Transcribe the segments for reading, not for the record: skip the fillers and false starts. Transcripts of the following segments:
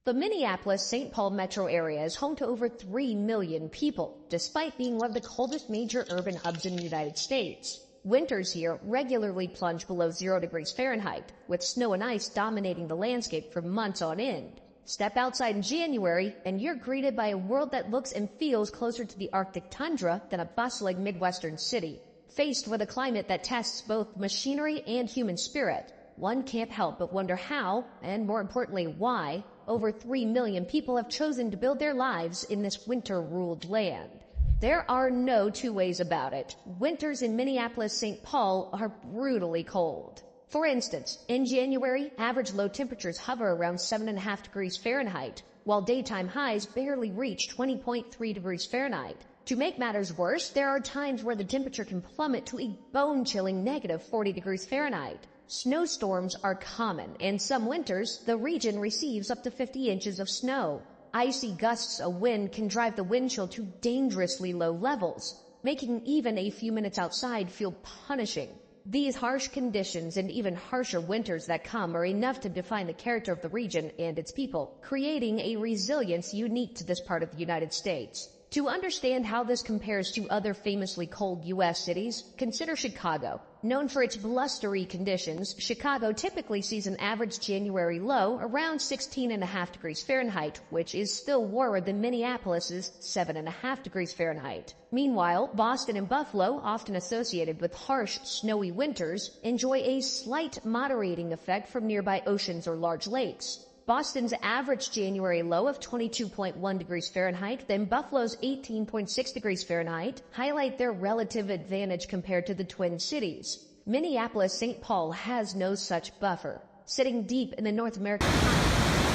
The Minneapolis-St. Paul metro area is home to over 3 million people, despite being one of the coldest major urban hubs in the United States. Winters here regularly plunge below 0 degrees Fahrenheit, with snow and ice dominating the landscape for months on end. Step outside in January, and you're greeted by a world that looks and feels closer to the Arctic tundra than a bustling Midwestern city. Faced with a climate that tests both machinery and human spirit, one can't help but wonder how, and more importantly why, over 3 million people have chosen to build their lives in this winter-ruled land. There are no two ways about it. Winters in Minneapolis-St. Paul are brutally cold. For instance, in January, average low temperatures hover around 7.5 degrees Fahrenheit, while daytime highs barely reach 20.3 degrees Fahrenheit. To make matters worse, there are times where the temperature can plummet to a bone-chilling negative 40 degrees Fahrenheit. Snowstorms are common, and some winters, the region receives up to 50 inches of snow. Icy gusts of wind can drive the wind chill to dangerously low levels, making even a few minutes outside feel punishing. These harsh conditions and even harsher winters that come are enough to define the character of the region and its people, creating a resilience unique to this part of the United States. To understand how this compares to other famously cold U.S. cities, consider Chicago. Known for its blustery conditions, Chicago typically sees an average January low around 16.5 degrees Fahrenheit, which is still warmer than Minneapolis's 7.5 degrees Fahrenheit. Meanwhile, Boston and Buffalo, often associated with harsh, snowy winters, enjoy a slight moderating effect from nearby oceans or large lakes. Boston's average January low of 22.1 degrees Fahrenheit, then Buffalo's 18.6 degrees Fahrenheit, highlight their relative advantage compared to the Twin Cities. Minneapolis-St. Paul has no such buffer. Sitting deep in the North American continent,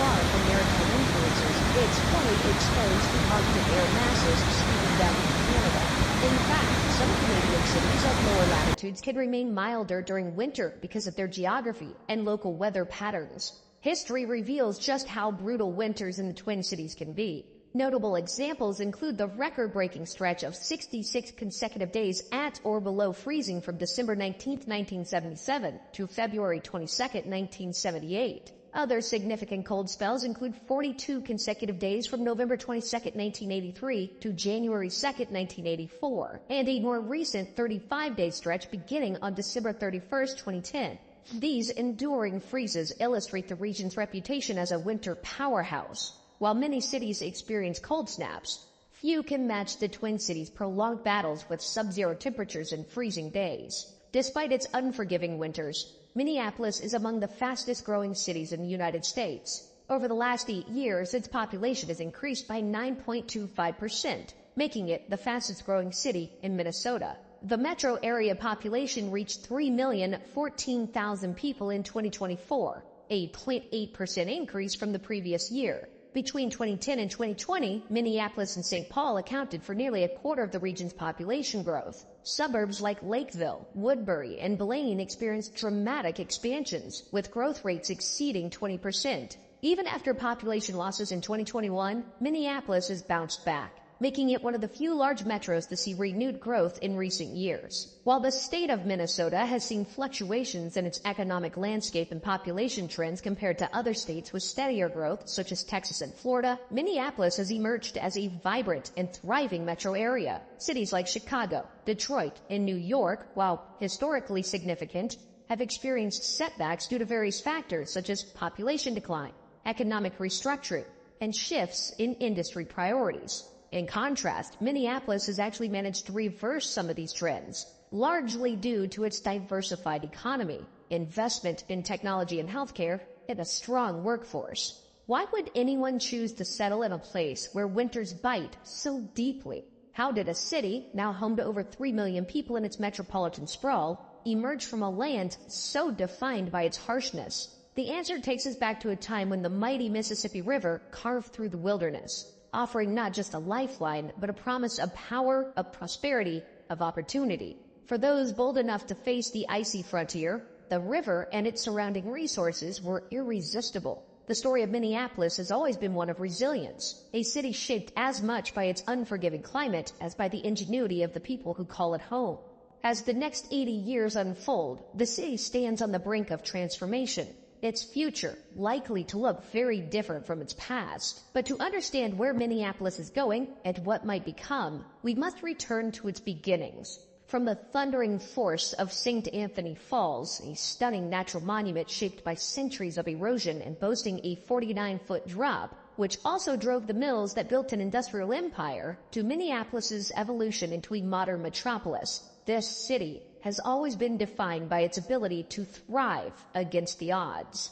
far from maritime influences, it's fully exposed to Arctic air masses sweeping down from Canada. In fact, some Canadian cities at lower latitudes can remain milder during winter because of their geography and local weather patterns. History reveals just how brutal winters in the Twin Cities can be. Notable examples include the record-breaking stretch of 66 consecutive days at or below freezing from December 19, 1977 to February 22, 1978. Other significant cold spells include 42 consecutive days from November 22, 1983 to January 2, 1984, and a more recent 35-day stretch beginning on December 31, 2010. These enduring freezes illustrate the region's reputation as a winter powerhouse. While many cities experience cold snaps, few can match the Twin Cities' prolonged battles with sub-zero temperatures and freezing days. Despite its unforgiving winters, Minneapolis is among the fastest-growing cities in the United States. Over the last 8 years, its population has increased by 9.25%, making it the fastest-growing city in Minnesota. The metro area population reached 3,014,000 people in 2024, a 0.8% increase from the previous year. Between 2010 and 2020, Minneapolis and St. Paul accounted for nearly a quarter of the region's population growth. Suburbs like Lakeville, Woodbury, and Blaine experienced dramatic expansions, with growth rates exceeding 20%. Even after population losses in 2021, Minneapolis has bounced back, making it one of the few large metros to see renewed growth in recent years. While the state of Minnesota has seen fluctuations in its economic landscape and population trends compared to other states with steadier growth, such as Texas and Florida, Minneapolis has emerged as a vibrant and thriving metro area. Cities like Chicago, Detroit, and New York, while historically significant, have experienced setbacks due to various factors such as population decline, economic restructuring, and shifts in industry priorities. In contrast, Minneapolis has actually managed to reverse some of these trends, largely due to its diversified economy, investment in technology and healthcare, and a strong workforce. Why would anyone choose to settle in a place where winters bite so deeply? How did a city, now home to over 3 million people in its metropolitan sprawl, emerge from a land so defined by its harshness? The answer takes us back to a time when the mighty Mississippi River carved through the wilderness, offering not just a lifeline, but a promise of power, of prosperity, of opportunity. For those bold enough to face the icy frontier, the river and its surrounding resources were irresistible. The story of Minneapolis has always been one of resilience, a city shaped as much by its unforgiving climate as by the ingenuity of the people who call it home. As the next 80 years unfold, the city stands on the brink of transformation. its future likely to look very different from its past. But to understand where Minneapolis is going and what might become, we must return to its beginnings. From the thundering force of St. Anthony Falls, a stunning natural monument shaped by centuries of erosion and boasting a 49-foot drop, which also drove the mills that built an industrial empire, to Minneapolis's evolution into a modern metropolis, this city has always been defined by its ability to thrive against the odds.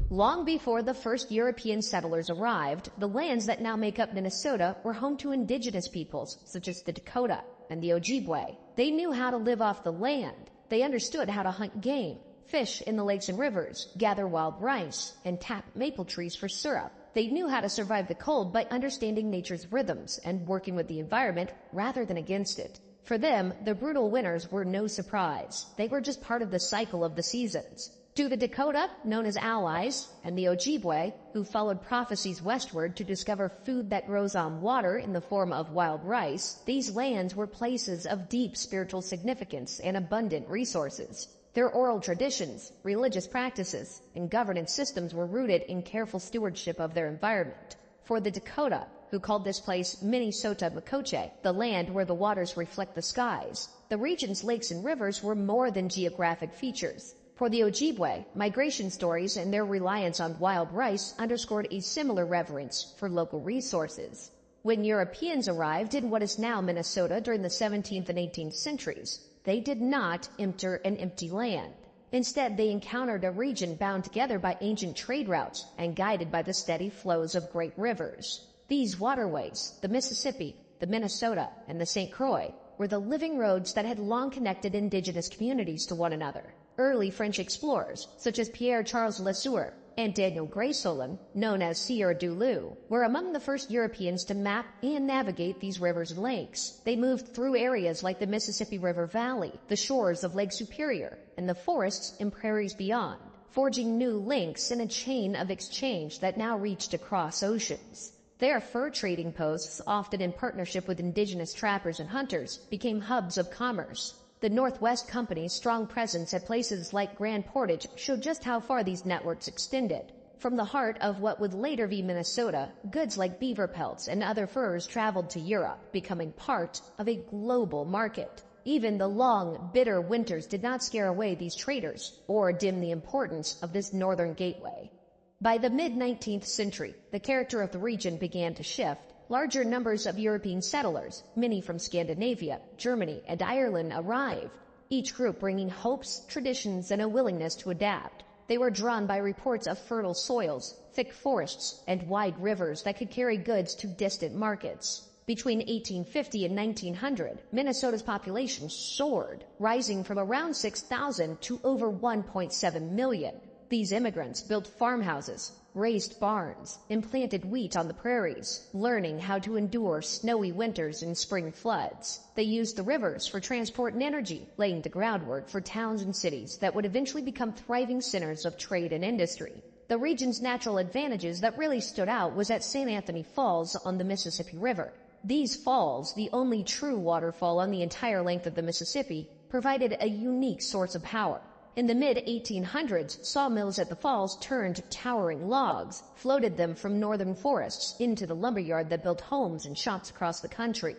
Long before the first European settlers arrived, the lands that now make up Minnesota were home to indigenous peoples, such as the Dakota and the Ojibwe. They knew how to live off the land. They understood how to hunt game, fish in the lakes and rivers, gather wild rice, and tap maple trees for syrup. They knew how to survive the cold by understanding nature's rhythms and working with the environment rather than against it. For them, the brutal winters were no surprise. They were just part of the cycle of the seasons. To the Dakota, known as allies, and the Ojibwe, who followed prophecies westward to discover food that grows on water in the form of wild rice, these lands were places of deep spiritual significance and abundant resources. Their oral traditions, religious practices, and governance systems were rooted in careful stewardship of their environment. For the Dakota, who called this place Minnesota Makoche, the land where the waters reflect the skies, the region's lakes and rivers were more than geographic features. For the Ojibwe, migration stories and their reliance on wild rice underscored a similar reverence for local resources. When Europeans arrived in what is now Minnesota during the 17th and 18th centuries, they did not enter an empty land. Instead, they encountered a region bound together by ancient trade routes and guided by the steady flows of great rivers. These waterways, the Mississippi, the Minnesota, and the St. Croix, were the living roads that had long connected indigenous communities to one another. Early French explorers, such as Pierre-Charles Lesueur and Daniel Greysolon, known as Sieur du Loup, were among the first Europeans to map and navigate these rivers and lakes. They moved through areas like the Mississippi River Valley, the shores of Lake Superior, and the forests and prairies beyond, forging new links in a chain of exchange that now reached across oceans. Their fur trading posts, often in partnership with indigenous trappers and hunters, became hubs of commerce. The Northwest Company's strong presence at places like Grand Portage showed just how far these networks extended. From the heart of what would later be Minnesota, goods like beaver pelts and other furs traveled to Europe, becoming part of a global market. Even the long, bitter winters did not scare away these traders or dim the importance of this northern gateway. By the mid-19th century, the character of the region began to shift. Larger numbers of European settlers, many from Scandinavia, Germany, and Ireland, arrived, each group bringing hopes, traditions, and a willingness to adapt. They were drawn by reports of fertile soils, thick forests, and wide rivers that could carry goods to distant markets. Between 1850 and 1900, Minnesota's population soared, rising from around 6,000 to over 1.7 million. These immigrants built farmhouses, raised barns, and planted wheat on the prairies, learning how to endure snowy winters and spring floods. They used the rivers for transport and energy, laying the groundwork for towns and cities that would eventually become thriving centers of trade and industry. The region's natural advantages that really stood out was at St. Anthony Falls on the Mississippi River. These falls, the only true waterfall on the entire length of the Mississippi, provided a unique source of power. In the mid-1800s, sawmills at the falls turned towering logs, floated them from northern forests into the lumberyard that built homes and shops across the country.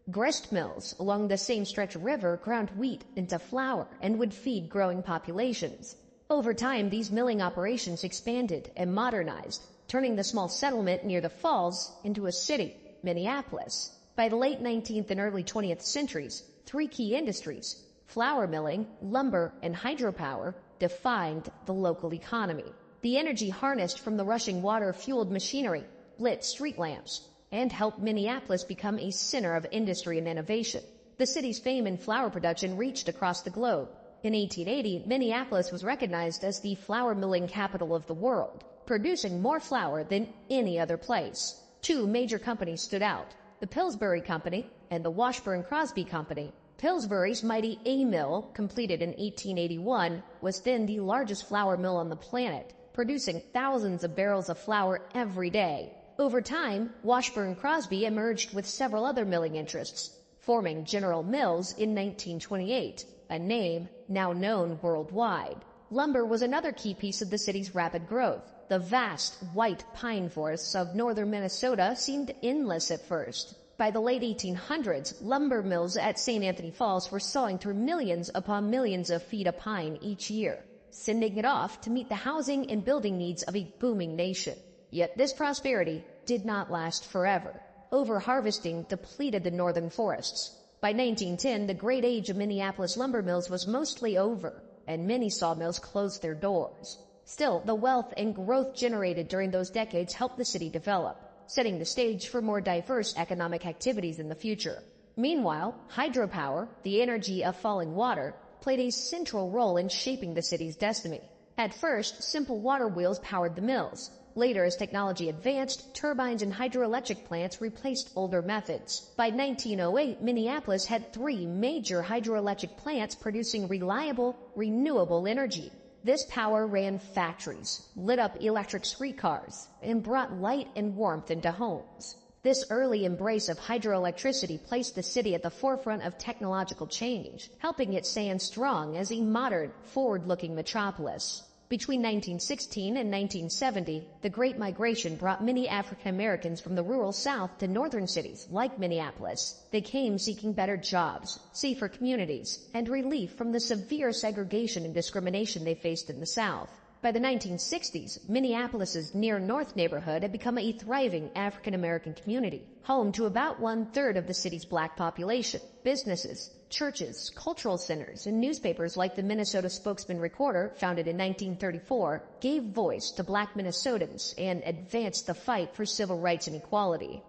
Grist mills along the same stretch of river ground wheat into flour and would feed growing populations. Over time, these milling operations expanded and modernized, turning the small settlement near the falls into a city, Minneapolis. By the late 19th and early 20th centuries, three key industries, flour milling, lumber, and hydropower, defined the local economy. The energy harnessed from the rushing water fueled machinery, lit street lamps, and helped Minneapolis become a center of industry and innovation. The city's fame in flour production reached across the globe. In 1880, Minneapolis was recognized as the flour milling capital of the world, producing more flour than any other place. Two major companies stood out, the Pillsbury Company and the Washburn-Crosby Company. Pillsbury's mighty A mill, completed in 1881, was then the largest flour mill on the planet, producing thousands of barrels of flour every day. Over time, Washburn-Crosby emerged with several other milling interests, forming General Mills in 1928, a name now known worldwide. Lumber was another key piece of the city's rapid growth. The vast, white pine forests of northern Minnesota seemed endless at first. By the late 1800s, lumber mills at St. Anthony Falls were sawing through millions upon millions of feet of pine each year, sending it off to meet the housing and building needs of a booming nation. Yet this prosperity did not last forever. Overharvesting depleted the northern forests. By 1910, the great age of Minneapolis lumber mills was mostly over, and many sawmills closed their doors. Still, the wealth and growth generated during those decades helped the city develop, setting the stage for more diverse economic activities in the future. Meanwhile, hydropower, the energy of falling water, played a central role in shaping the city's destiny. At first, simple water wheels powered the mills. Later, as technology advanced, turbines and hydroelectric plants replaced older methods. By 1908, Minneapolis had 3 major hydroelectric plants producing reliable, renewable energy. This power ran factories, lit up electric streetcars, and brought light and warmth into homes. This early embrace of hydroelectricity placed the city at the forefront of technological change, helping it stand strong as a modern, forward-looking metropolis. Between 1916 and 1970, the Great Migration brought many African Americans from the rural South to northern cities like Minneapolis. They came seeking better jobs, safer communities, and relief from the severe segregation and discrimination they faced in the South. By the 1960s, Minneapolis's Near North neighborhood had become a thriving African American community, home to about 1/3 of the city's black population. Businesses, churches, cultural centers, and newspapers like the Minnesota Spokesman Recorder, founded in 1934, gave voice to black Minnesotans and advanced the fight for civil rights and equality.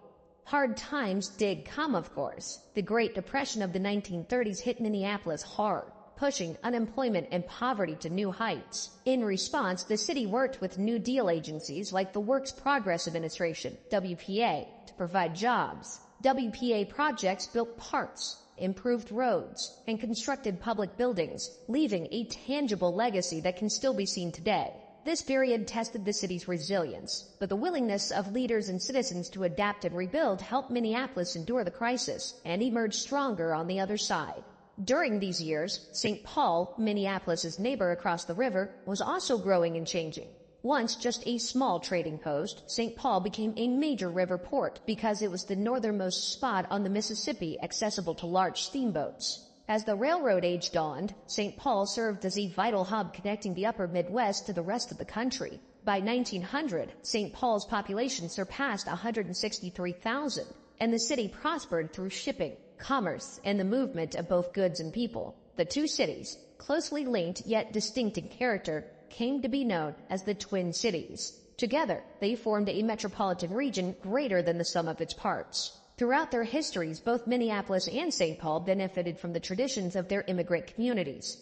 Hard times did come, of course. The Great Depression of the 1930s hit Minneapolis hard, pushing unemployment and poverty to new heights. In response, the city worked with New Deal agencies like the Works Progress Administration, WPA, to provide jobs. WPA projects built parks, improved roads, and constructed public buildings, leaving a tangible legacy that can still be seen today. This period tested the city's resilience, but the willingness of leaders and citizens to adapt and rebuild helped Minneapolis endure the crisis and emerge stronger on the other side. During these years, St. Paul, Minneapolis's neighbor across the river, was also growing and changing. Once just a small trading post, St. Paul became a major river port because it was the northernmost spot on the Mississippi accessible to large steamboats. As the railroad age dawned, St. Paul served as a vital hub connecting the upper Midwest to the rest of the country. By 1900, St. Paul's population surpassed 163,000, and the city prospered through shipping, commerce, and the movement of both goods and people. The two cities, closely linked yet distinct in character, came to be known as the Twin Cities. Together, they formed a metropolitan region greater than the sum of its parts. Throughout their histories, both Minneapolis and St. Paul benefited from the traditions of their immigrant communities.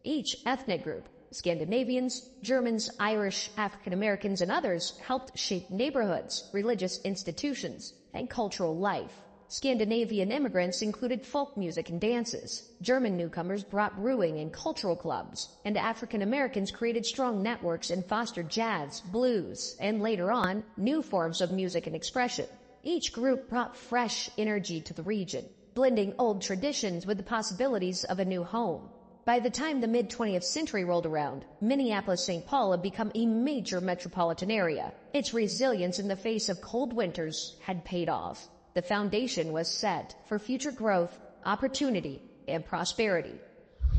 Each ethnic group, Scandinavians, Germans, Irish, African Americans, and others, helped shape neighborhoods, religious institutions, and cultural life. Scandinavian immigrants included folk music and dances. German newcomers brought brewing and cultural clubs, and African Americans created strong networks and fostered jazz, blues, and later on, new forms of music and expression. Each group brought fresh energy to the region, blending old traditions with the possibilities of a new home. By the time the mid-20th century rolled around, Minneapolis-St. Paul had become a major metropolitan area. Its resilience in the face of cold winters had paid off. The foundation was set for future growth, opportunity, and prosperity.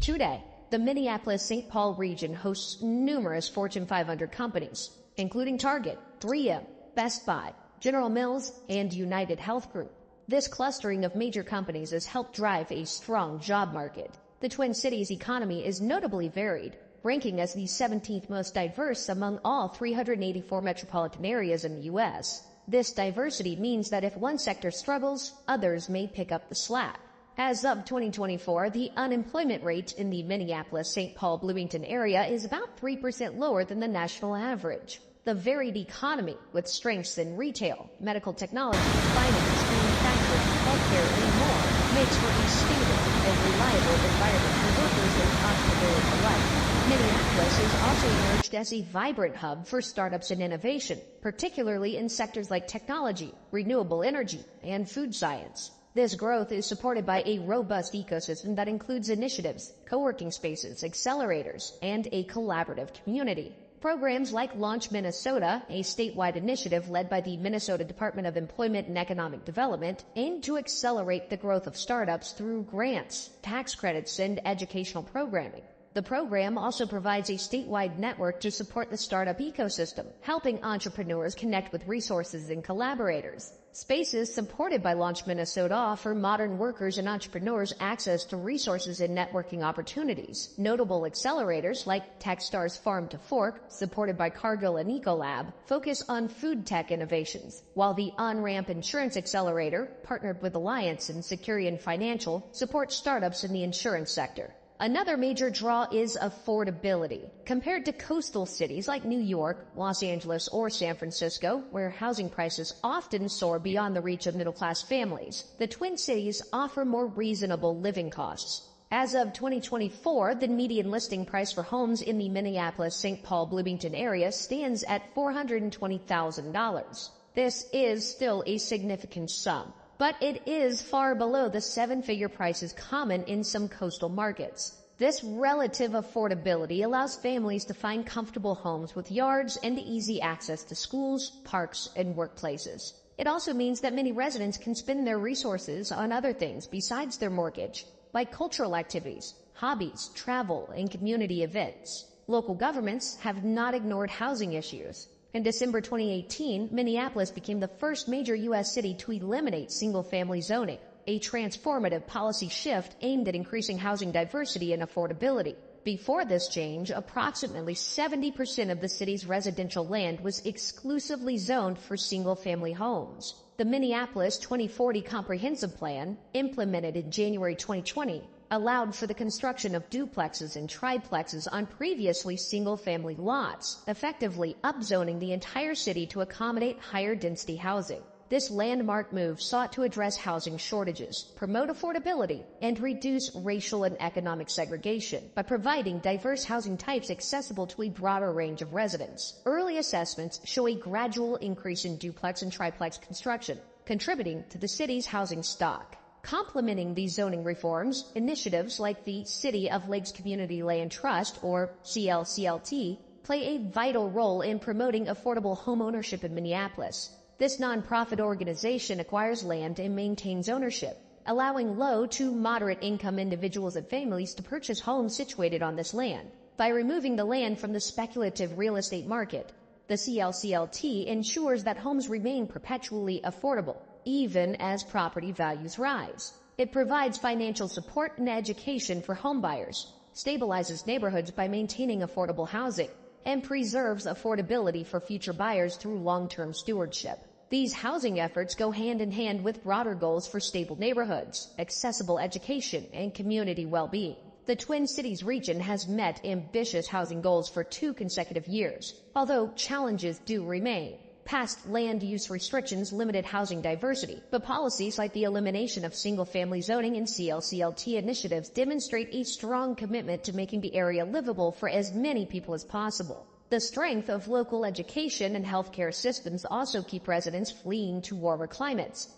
Today, the Minneapolis-St. Paul region hosts numerous Fortune 500 companies, including Target, 3M, Best Buy, General Mills, and United Health Group. This clustering of major companies has helped drive a strong job market. The Twin Cities economy is notably varied, ranking as the 17th most diverse among all 384 metropolitan areas in the U.S. This diversity means that if one sector struggles, others may pick up the slack. As of 2024, the unemployment rate in the Minneapolis-St. Paul Bloomington area is about 3% lower than the national average. The varied economy, with strengths in retail, medical technology, finance, manufacturing, healthcare, and more, makes for a stable and reliable environment for workers and entrepreneurs alike. Minneapolis has also emerged as a vibrant hub for startups and innovation, particularly in sectors like technology, renewable energy, and food science. This growth is supported by a robust ecosystem that includes initiatives, co-working spaces, accelerators, and a collaborative community. Programs like Launch Minnesota, a statewide initiative led by the Minnesota Department of Employment and Economic Development, aim to accelerate the growth of startups through grants, tax credits, and educational programming. The program also provides a statewide network to support the startup ecosystem, helping entrepreneurs connect with resources and collaborators. Spaces supported by Launch Minnesota offer modern workers and entrepreneurs access to resources and networking opportunities. Notable accelerators like Techstars Farm to Fork, supported by Cargill and Ecolab, focus on food tech innovations, while the On-Ramp Insurance Accelerator, partnered with Alliance and Securian Financial, supports startups in the insurance sector. Another major draw is affordability. Compared to coastal cities like New York, Los Angeles, or San Francisco, where housing prices often soar beyond the reach of middle-class families, the Twin Cities offer more reasonable living costs. As of 2024, the median listing price for homes in the Minneapolis-St. Paul Bloomington area stands at $420,000. This is still a significant sum, but it is far below the seven-figure prices common in some coastal markets. This relative affordability allows families to find comfortable homes with yards and easy access to schools, parks, and workplaces. It also means that many residents can spend their resources on other things besides their mortgage, like cultural activities, hobbies, travel, and community events. Local governments have not ignored housing issues. In December 2018, Minneapolis became the first major U.S. city to eliminate single-family zoning, a transformative policy shift aimed at increasing housing diversity and affordability. Before this change, approximately 70% of the city's residential land was exclusively zoned for single-family homes. The Minneapolis 2040 Comprehensive Plan, implemented in January 2020, allowed for the construction of duplexes and triplexes on previously single-family lots, effectively upzoning the entire city to accommodate higher density housing. This landmark move sought to address housing shortages, promote affordability, and reduce racial and economic segregation by providing diverse housing types accessible to a broader range of residents. Early assessments show a gradual increase in duplex and triplex construction, contributing to the city's housing stock. Complementing these zoning reforms, initiatives like the City of Lakes Community Land Trust, or CLCLT, play a vital role in promoting affordable homeownership in Minneapolis. This nonprofit organization acquires land and maintains ownership, allowing low to moderate income individuals and families to purchase homes situated on this land. By removing the land from the speculative real estate market, the CLCLT ensures that homes remain perpetually affordable, even as property values rise. It provides financial support and education for homebuyers, stabilizes neighborhoods by maintaining affordable housing, and preserves affordability for future buyers through long-term stewardship. These housing efforts go hand in hand with broader goals for stable neighborhoods, accessible education, and community well-being. The Twin Cities region has met ambitious housing goals for 2 consecutive years, although challenges do remain. Past land use restrictions limited housing diversity, but policies like the elimination of single-family zoning and CLCLT initiatives demonstrate a strong commitment to making the area livable for as many people as possible. The strength of local education and healthcare systems also keep residents fleeing to warmer climates.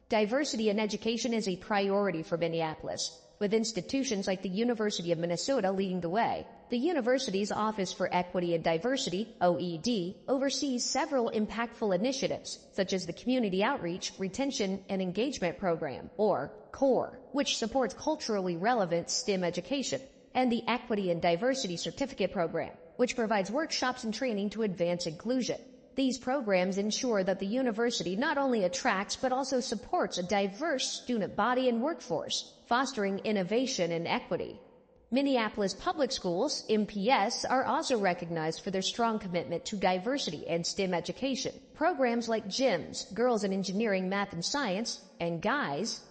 Diversity in education is a priority for Minneapolis, with institutions like the University of Minnesota leading the way. The university's Office for Equity and Diversity, OED, oversees several impactful initiatives, such as the Community Outreach, Retention, and Engagement Program, or CORE, which supports culturally relevant STEM education, and the Equity and Diversity Certificate Program, which provides workshops and training to advance inclusion. These programs ensure that the university not only attracts but also supports a diverse student body and workforce, fostering innovation and equity. Minneapolis Public Schools, MPS, are also recognized for their strong commitment to diversity and STEM education. Programs like GEMS, Girls in Engineering, Math and Science, and Guys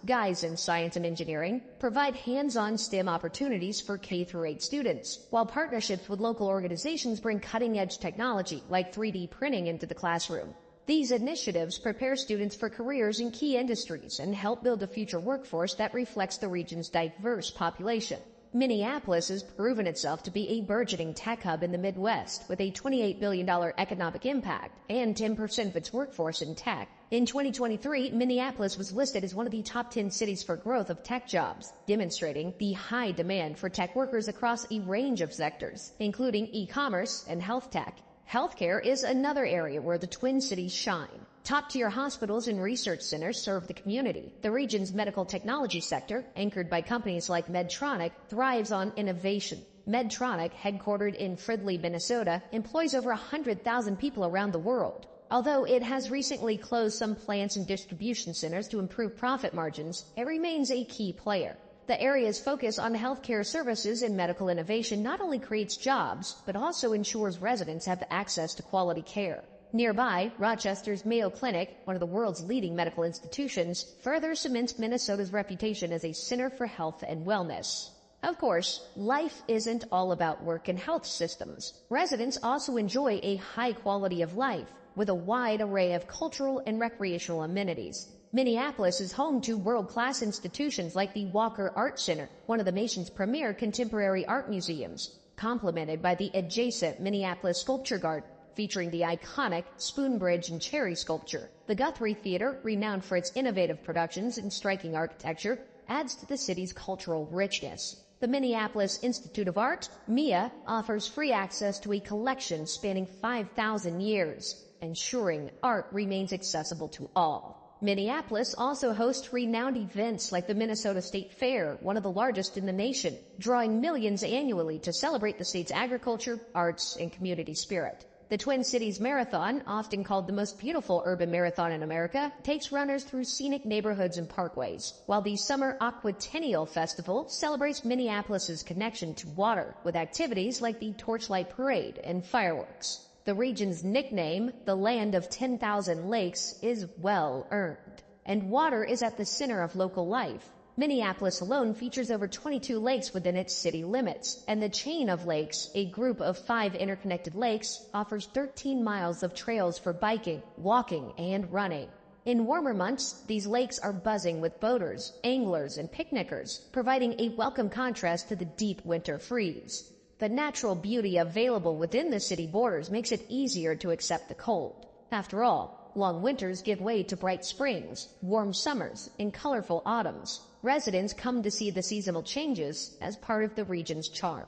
in Science and Engineering, provide hands-on STEM opportunities for K-8 students, while partnerships with local organizations bring cutting-edge technology like 3D printing into the classroom. These initiatives prepare students for careers in key industries and help build a future workforce that reflects the region's diverse population. Minneapolis has proven itself to be a burgeoning tech hub in the Midwest with a $28 billion economic impact and 10% of its workforce in tech. In 2023, Minneapolis was listed as one of the top 10 cities for growth of tech jobs, demonstrating the high demand for tech workers across a range of sectors, including e-commerce and health tech. Healthcare is another area where the Twin Cities shine. Top-tier hospitals and research centers serve the community. The region's medical technology sector, anchored by companies like Medtronic, thrives on innovation. Medtronic, headquartered in Fridley, Minnesota, employs over 100,000 people around the world. Although it has recently closed some plants and distribution centers to improve profit margins, it remains a key player. The area's focus on healthcare services and medical innovation not only creates jobs, but also ensures residents have access to quality care. Nearby, Rochester's Mayo Clinic, one of the world's leading medical institutions, further cements Minnesota's reputation as a center for health and wellness. Of course, life isn't all about work and health systems. Residents also enjoy a high quality of life, with a wide array of cultural and recreational amenities. Minneapolis is home to world-class institutions like the Walker Art Center, one of the nation's premier contemporary art museums, complemented by the adjacent Minneapolis Sculpture Garden, featuring the iconic Spoon Bridge and Cherry sculpture. The Guthrie Theater, renowned for its innovative productions and striking architecture, adds to the city's cultural richness. The Minneapolis Institute of Art, MIA, offers free access to a collection spanning 5,000 years, ensuring art remains accessible to all. Minneapolis also hosts renowned events like the Minnesota State Fair, one of the largest in the nation, drawing millions annually to celebrate the state's agriculture, arts, and community spirit. The Twin Cities Marathon, often called the most beautiful urban marathon in America, takes runners through scenic neighborhoods and parkways, while the Summer Aquatennial Festival celebrates Minneapolis's connection to water with activities like the Torchlight Parade and fireworks. The region's nickname, the Land of 10,000 Lakes, is well earned, and water is at the center of local life. Minneapolis alone features over 22 lakes within its city limits, and the Chain of Lakes, a group of 5 interconnected lakes, offers 13 miles of trails for biking, walking, and running. In warmer months, these lakes are buzzing with boaters, anglers, and picnickers, providing a welcome contrast to the deep winter freeze. The natural beauty available within the city borders makes it easier to accept the cold. After all, long winters give way to bright springs, warm summers, and colorful autumns. Residents come to see the seasonal changes as part of the region's charm.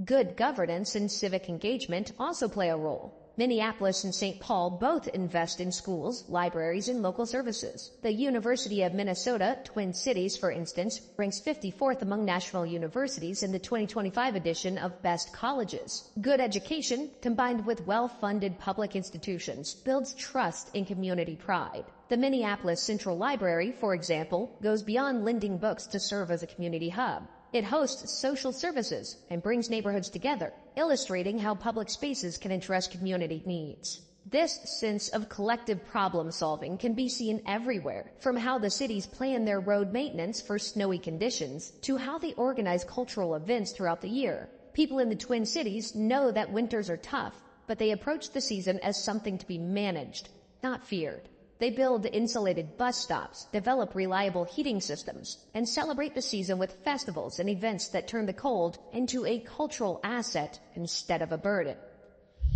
Good governance and civic engagement also play a role. Minneapolis and St. Paul both invest in schools, libraries, and local services. The University of Minnesota, Twin Cities, for instance, ranks 54th among national universities in the 2025 edition of Best Colleges. Good education, combined with well-funded public institutions, builds trust and community pride. The Minneapolis Central Library, for example, goes beyond lending books to serve as a community hub. It hosts social services and brings neighborhoods together, illustrating how public spaces can address community needs. This sense of collective problem solving can be seen everywhere, from how the cities plan their road maintenance for snowy conditions to how they organize cultural events throughout the year. People in the Twin Cities know that winters are tough, but they approach the season as something to be managed, not feared. They build insulated bus stops, develop reliable heating systems, and celebrate the season with festivals and events that turn the cold into a cultural asset instead of a burden.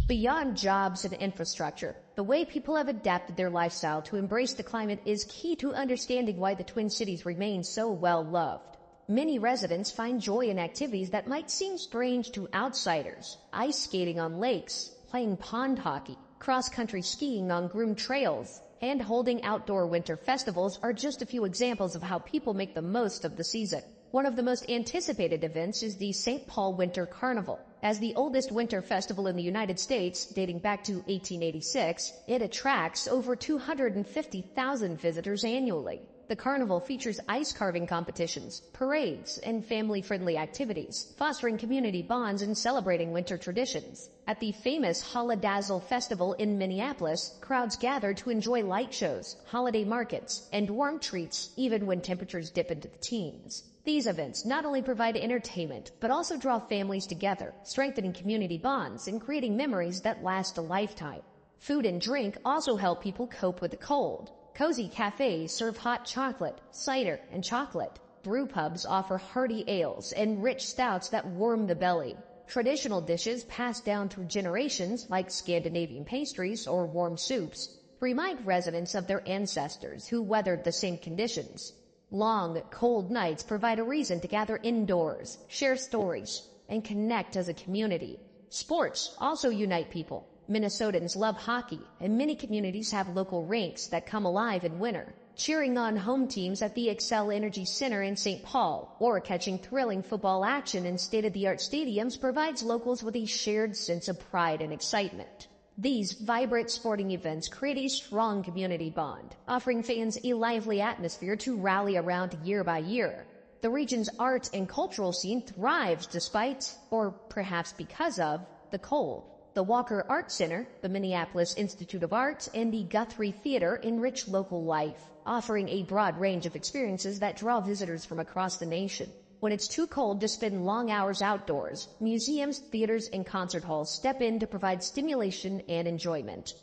Beyond jobs and infrastructure, the way people have adapted their lifestyle to embrace the climate is key to understanding why the Twin Cities remain so well loved. Many residents find joy in activities that might seem strange to outsiders. Ice skating on lakes, playing pond hockey, cross-country skiing on groomed trails, and holding outdoor winter festivals are just a few examples of how people make the most of the season. One of the most anticipated events is the St. Paul Winter Carnival. As the oldest winter festival in the United States, dating back to 1886, it attracts over 250,000 visitors annually. The carnival features ice carving competitions, parades, and family-friendly activities, fostering community bonds and celebrating winter traditions. At the famous Holidazzle Festival in Minneapolis, crowds gather to enjoy light shows, holiday markets, and warm treats even when temperatures dip into the teens. These events not only provide entertainment, but also draw families together, strengthening community bonds and creating memories that last a lifetime. Food and drink also help people cope with the cold. Cozy cafes serve hot chocolate, cider, and chocolate. Brew pubs offer hearty ales and rich stouts that warm the belly. Traditional dishes passed down through generations, like Scandinavian pastries or warm soups, remind residents of their ancestors who weathered the same conditions. Long, cold nights provide a reason to gather indoors, share stories, and connect as a community. Sports also unite people. Minnesotans love hockey, and many communities have local rinks that come alive in winter. Cheering on home teams at the Xcel Energy Center in St. Paul or catching thrilling football action in state-of-the-art stadiums provides locals with a shared sense of pride and excitement. These vibrant sporting events create a strong community bond, offering fans a lively atmosphere to rally around year by year. The region's art and cultural scene thrives despite, or perhaps because of, the cold. The Walker Art Center, the Minneapolis Institute of Art, and the Guthrie Theater enrich local life, offering a broad range of experiences that draw visitors from across the nation. When it's too cold to spend long hours outdoors, museums, theaters, and concert halls step in to provide stimulation and enjoyment.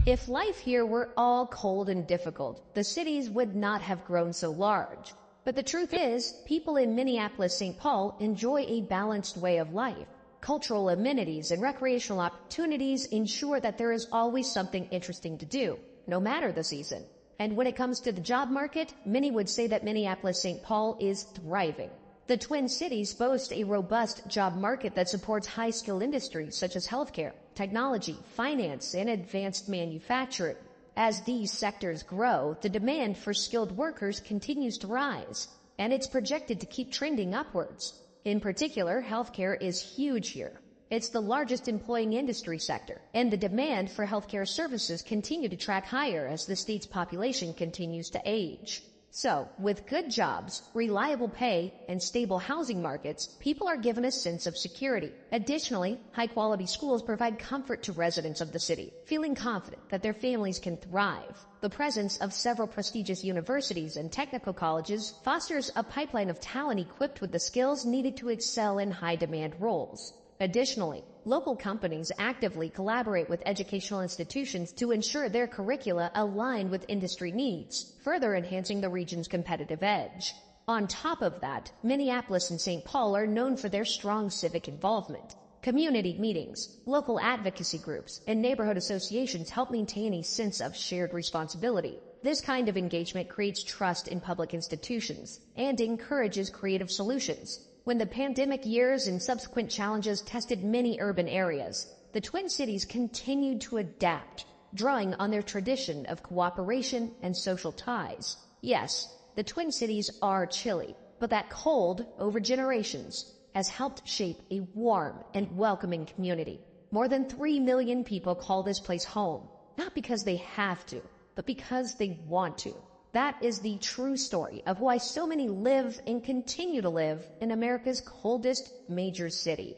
If life here were all cold and difficult, the cities would not have grown so large. But the truth is, people in Minneapolis-St. Paul enjoy a balanced way of life. Cultural amenities and recreational opportunities ensure that there is always something interesting to do, no matter the season. And when it comes to the job market, many would say that Minneapolis-St. Paul is thriving. The Twin Cities boast a robust job market that supports high-skilled industries such as healthcare, technology, finance, and advanced manufacturing. As these sectors grow, the demand for skilled workers continues to rise, and it's projected to keep trending upwards. In particular, healthcare is huge here. It's the largest employing industry sector, and the demand for healthcare services continue to track higher as the state's population continues to age. So, with good jobs, reliable pay, and stable housing markets, people are given a sense of security. Additionally, high-quality schools provide comfort to residents of the city, feeling confident that their families can thrive. The presence of several prestigious universities and technical colleges fosters a pipeline of talent equipped with the skills needed to excel in high-demand roles. Additionally, local companies actively collaborate with educational institutions to ensure their curricula align with industry needs, further enhancing the region's competitive edge. On top of that, Minneapolis and St. Paul are known for their strong civic involvement. Community meetings, local advocacy groups, and neighborhood associations help maintain a sense of shared responsibility. This kind of engagement creates trust in public institutions and encourages creative solutions. When the pandemic years and subsequent challenges tested many urban areas, the Twin Cities continued to adapt, drawing on their tradition of cooperation and social ties. Yes, the Twin Cities are chilly, but that cold, over generations, has helped shape a warm and welcoming community. More than 3 million people call this place home, not because they have to, but because they want to. That is the true story of why so many live and continue to live in America's coldest major city.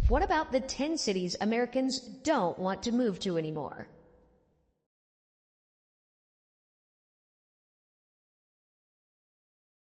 What about the 10 cities Americans don't want to move to anymore?